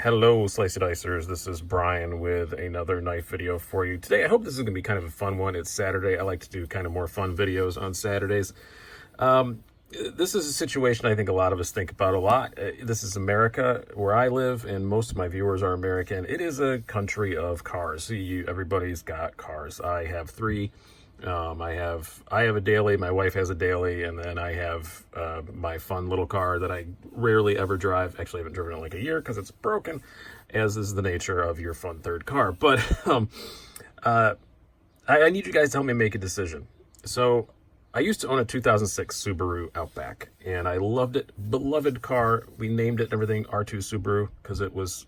Hello, Slicey Dicers. This is Brian with another knife video for you. Today, I hope this is going to be kind of a fun one. It's Saturday. I like to do kind of more fun videos on Saturdays. This is a situation I think a lot of us think about a lot. This is America, where I live, and most of my viewers are American. It is a country of cars. Everybody's got cars. I have three. I have a daily, my wife has a daily, and then I have my fun little car that I rarely ever drive. Actually, I haven't driven it in like a year because it's broken, as is the nature of your fun third car. But I need you guys to help me make a decision. So I used to own a 2006 Subaru Outback, and I loved it. Beloved car. We named it and everything R2 Subaru because it was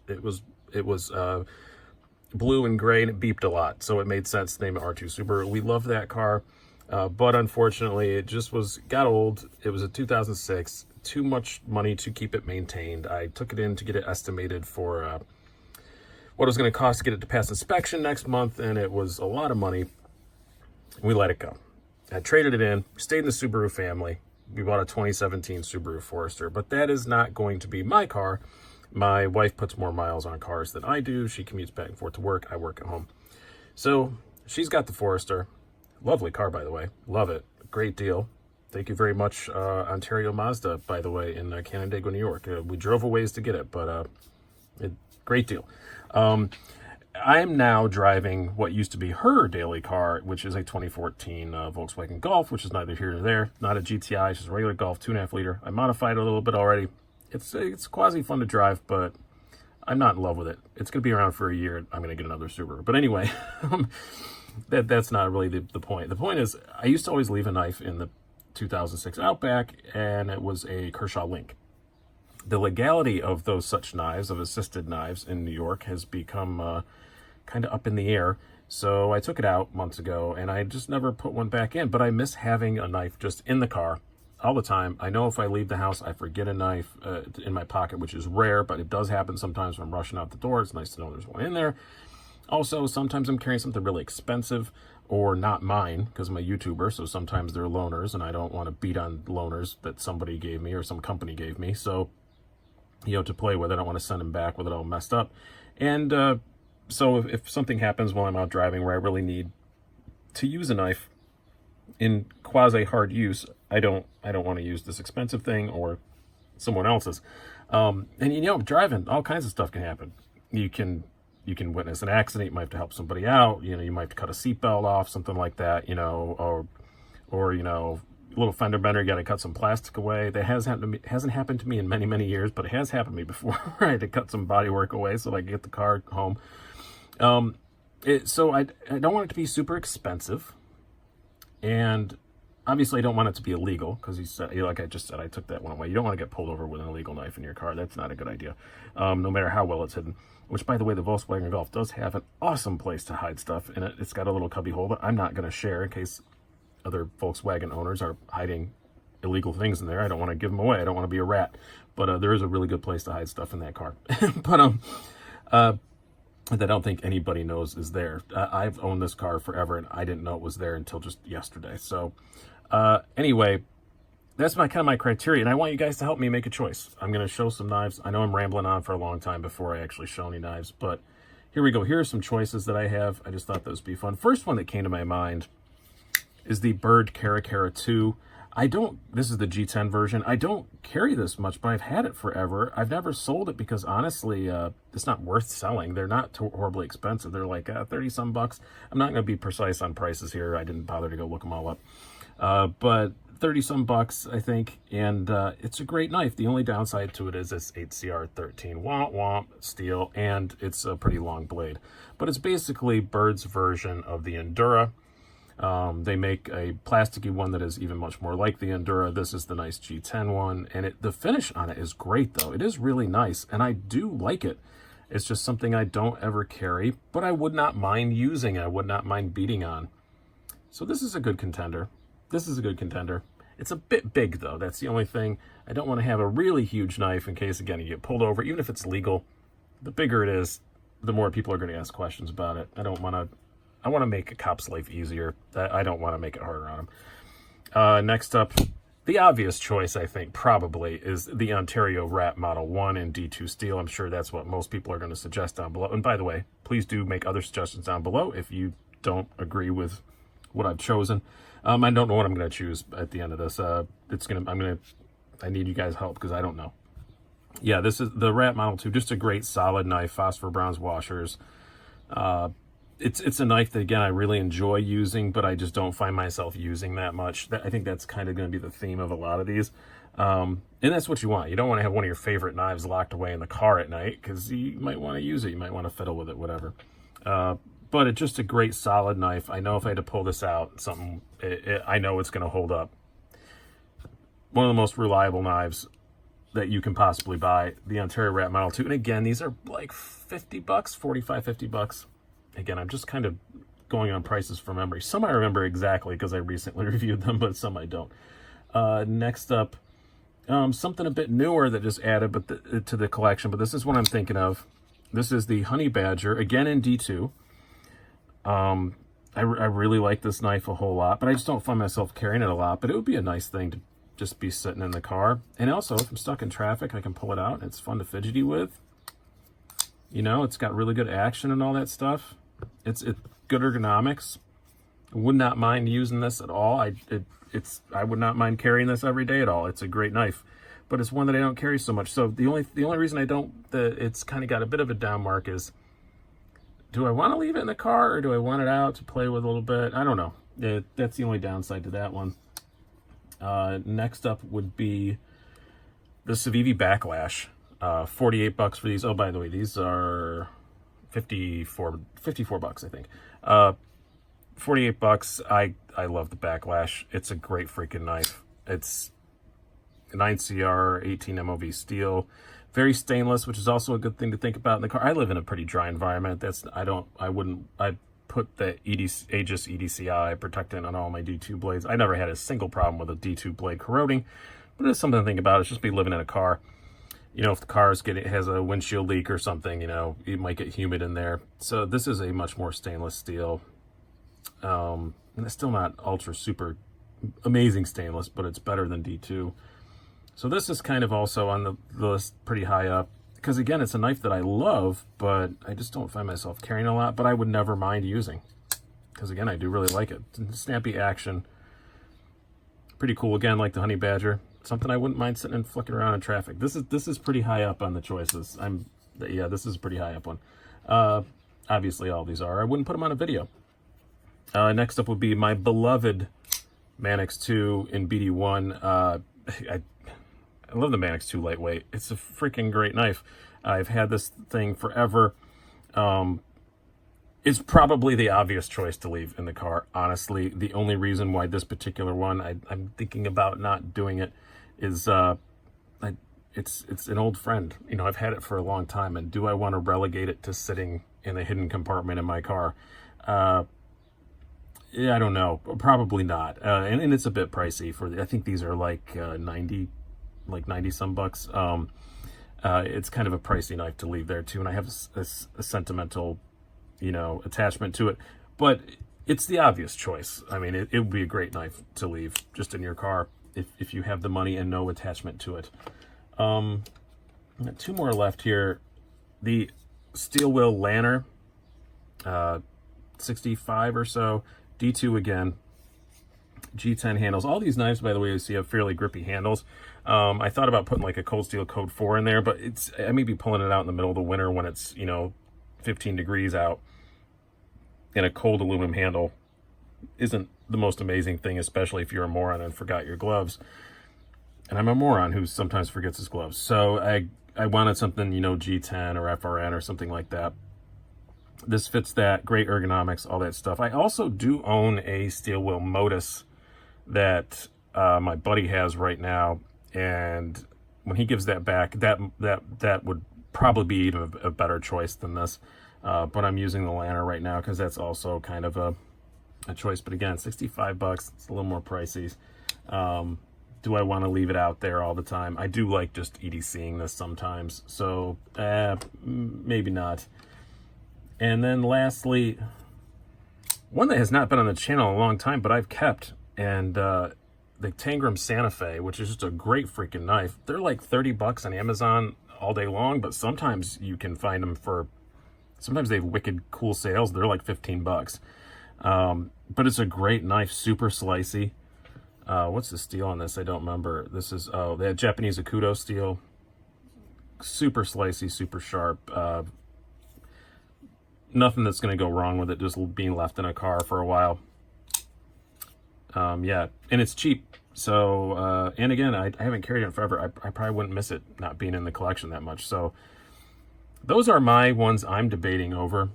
blue and gray, and it beeped a lot, so it made sense to name it R2 Subaru. We loved that car, but unfortunately it just got old. It was a 2006, too much money to keep it maintained. I took it in to get it estimated for what it was going to cost to get it to pass inspection next month, and it was a lot of money. We let it go. I traded it in, stayed in the Subaru family. We bought a 2017 Subaru Forester, but that is not going to be my car. My wife puts more miles on cars than I do. She commutes back and forth to work. I work at home. So she's got the Forester. Lovely car, by the way. Love it. Great deal. Thank you very much, Ontario Mazda, by the way, in Canandaigua, New York. We drove a ways to get it, but great deal. I am now driving what used to be her daily car, which is a 2014 Volkswagen Golf, which is neither here nor there. Not a GTI, it's just a regular Golf, 2.5 liter. I modified it a little bit already. It's quasi fun to drive, but I'm not in love with it. It's going to be around for a year. I'm going to get another Subaru. But anyway, that's not really the point. The point is, I used to always leave a knife in the 2006 Outback, and it was a Kershaw Link. The legality of those such knives, of assisted knives in New York, has become kind of up in the air. So I took it out months ago, and I just never put one back in. But I miss having a knife just in the car all the time. I know if I leave the house, I forget a knife in my pocket, which is rare, but it does happen sometimes when I'm rushing out the door. It's nice to know there's one in there. Also, sometimes I'm carrying something really expensive or not mine because I'm a YouTuber, so sometimes they're loaners, and I don't want to beat on loaners that somebody gave me or some company gave me. So, to play with, I don't want to send them back with it all messed up. And so if something happens while I'm out driving where I really need to use a knife in quasi hard use, I don't want to use this expensive thing or someone else's. And driving, all kinds of stuff can happen. You can witness an accident. You might have to help somebody out. You might have to cut a seatbelt off, something like that. Or a little fender bender. You got to cut some plastic away. That hasn't happened to me in many years, but it has happened to me before. I had to cut some body work away so I could get the car home. So I don't want it to be super expensive. And obviously, I don't want it to be illegal because like I just said, I took that one away. You don't want to get pulled over with an illegal knife in your car. That's not a good idea, no matter how well it's hidden. Which, by the way, the Volkswagen Golf does have an awesome place to hide stuff in it. It's got a little cubby hole that I'm not going to share in case other Volkswagen owners are hiding illegal things in there. I don't want to give them away. I don't want to be a rat. But there is a really good place to hide stuff in that car. But that I don't think anybody knows is there. I've owned this car forever, and I didn't know it was there until just yesterday. So anyway, that's my criteria, and I want you guys to help me make a choice. I'm going to show some knives. I know I'm rambling on for a long time before I actually show any knives, but here we go. Here are some choices that I have. I just thought those would be fun. First one that came to my mind is the Bird Cara 2. This is the G10 version. I don't carry this much, but I've had it forever. I've never sold it because honestly, it's not worth selling. They're not horribly expensive. They're like 30 some bucks. I'm not going to be precise on prices here. I didn't bother to go look them all up. But 30 some bucks, I think. And it's a great knife. The only downside to it is it's 8CR13 womp womp steel, and it's a pretty long blade. But it's basically Bird's version of the Endura. They make a plasticky one that is even much more like the Endura. This is the nice G10 one, and the finish on it is great, though. It is really nice, and I do like it. It's just something I don't ever carry, but I would not mind using. I would not mind beating on. So this is a good contender. This is a good contender. It's a bit big, though. That's the only thing. I don't want to have a really huge knife in case, again, you get pulled over. Even if it's legal, the bigger it is, the more people are going to ask questions about it. I want to make a cop's life easier. I don't want to make it harder on them. Next up, The obvious choice, I think, probably is the Ontario Rat Model 1 in D2 steel. I'm sure that's what most people are going to suggest down below. And by the way, please do make other suggestions down below if you don't agree with what I've chosen. I don't know what I'm going to choose at the end of this. I need you guys' help because I don't know. Yeah, this is the Rat Model 2, just a great solid knife, phosphor bronze washers. It's a knife that, again, I really enjoy using, but I just don't find myself using that much. I think that's kind of going to be the theme of a lot of these. And that's what you want. You don't want to have one of your favorite knives locked away in the car at night because you might want to use it. You might want to fiddle with it, whatever. But it's just a great solid knife. I know if I had to pull this out, I know it's going to hold up. One of the most reliable knives that you can possibly buy, the Ontario Rat Model 2. And again, these are like $50, 45, $50. Again, I'm just kind of going on prices from memory. Some I remember exactly because I recently reviewed them, but some I don't. Next up, something a bit newer that just added to the collection, but this is what I'm thinking of. This is the Honey Badger, again in D2. I really like this knife a whole lot, but I just don't find myself carrying it a lot, but it would be a nice thing to just be sitting in the car. And also, if I'm stuck in traffic, I can pull it out. It's fun to fidgety with. You know, it's got really good action and all that stuff. It's good ergonomics. I would not mind using this at all. I would not mind carrying this every day at all. It's a great knife, but it's one that I don't carry so much. So the only reason I don't, it's kind of got a bit of a down mark is, do I want to leave it in the car or do I want it out to play with a little bit? I don't know. That's the only downside to that one. Next up would be the Sivb Backlash. $48 for these. Oh, by the way, these are 54 bucks, I think. $48. I love the Backlash. It's a great freaking knife. It's 9CR 18 MOV steel, very stainless, which is also a good thing to think about in the car. I live in a pretty dry environment. I'd put the Aegis EDCI protectant on all my D2 blades. I never had a single problem with a D2 blade corroding, but it's something to think about. It's just me living in a car. You know, if the car has a windshield leak or something, you know, it might get humid in there. So this is a much more stainless steel. And it's still not ultra super amazing stainless, but it's better than D2. So this is kind of also on the list pretty high up. Because again, it's a knife that I love, but I just don't find myself carrying a lot, but I would never mind using. Because again, I do really like it. Snappy action. Pretty cool. Again, like the Honey Badger. Something I wouldn't mind sitting and flicking around in traffic. This is pretty high up on the choices. This is a pretty high up one. Obviously all these are. I wouldn't put them on a video. Next up would be my beloved Manix 2 in BD1. I love the Manix 2 lightweight. It's a freaking great knife. I've had this thing forever. It's probably the obvious choice to leave in the car. Honestly, the only reason why this particular one, I'm thinking about not doing it, is it's an old friend. You know, I've had it for a long time, and do I want to relegate it to sitting in a hidden compartment in my car? Yeah, I don't know. Probably not. And it's a bit pricey. I think these are like 90 some bucks. It's kind of a pricey knife to leave there too, and I have a sentimental, you know, attachment to it. But it's the obvious choice. I mean, it would be a great knife to leave just in your car if you have the money and no attachment to it. Got two more left here. The Steel Wheel Lanner, 65 or so. D2 again. G10 handles. All these knives, by the way, you see have fairly grippy handles. I thought about putting like a Cold Steel Code 4 in there, but I may be pulling it out in the middle of the winter when it's, you know, 15 degrees out, and a cold aluminum handle isn't the most amazing thing, especially if you're a moron and forgot your gloves. And I'm a moron who sometimes forgets his gloves. So I wanted something, you know, G10 or FRN or something like that. This fits that. Great ergonomics, all that stuff. I also do own a Steel Wheel Modus that my buddy has right now, and when he gives that back, that would probably be even a better choice than this. But I'm using the Lanner right now because that's also kind of a choice. But again, 65 bucks. It's a little more pricey. Do I want to leave it out there all the time? I do like just EDCing this sometimes, so maybe not. And then lastly, one that has not been on the channel in a long time, but I've kept, and the Tangrams Santa Fe, which is just a great freaking knife. They're like 30 bucks on Amazon all day long, but sometimes you can find them for, sometimes they have wicked cool sales. They're like 15 bucks. But it's a great knife, super slicey. What's the steel on this? I don't remember. This is, oh, they had Japanese Akudo steel. Super slicey, super sharp. Nothing that's going to go wrong with it just being left in a car for a while. Yeah, and it's cheap. So, and again, I haven't carried it forever. I probably wouldn't miss it not being in the collection that much. So those are my ones I'm debating over.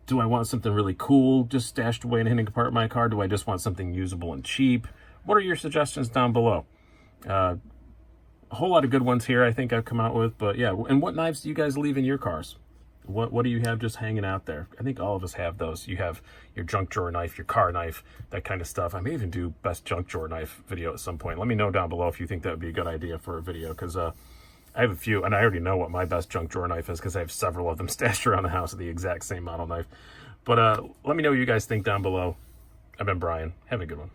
Do I want something really cool just stashed away in a hidden compartment of my car? Do I just want something usable and cheap? What are your suggestions down below? A whole lot of good ones here I think I've come out with. But yeah, and what knives do you guys leave in your cars? What do you have just hanging out there? I think all of us have those. You have your junk drawer knife, your car knife, that kind of stuff. I may even do best junk drawer knife video at some point. Let me know down below if you think that would be a good idea for a video, because I have a few, and I already know what my best junk drawer knife is because I have several of them stashed around the house of the exact same model knife. But let me know what you guys think down below. I've been Brian. Have a good one.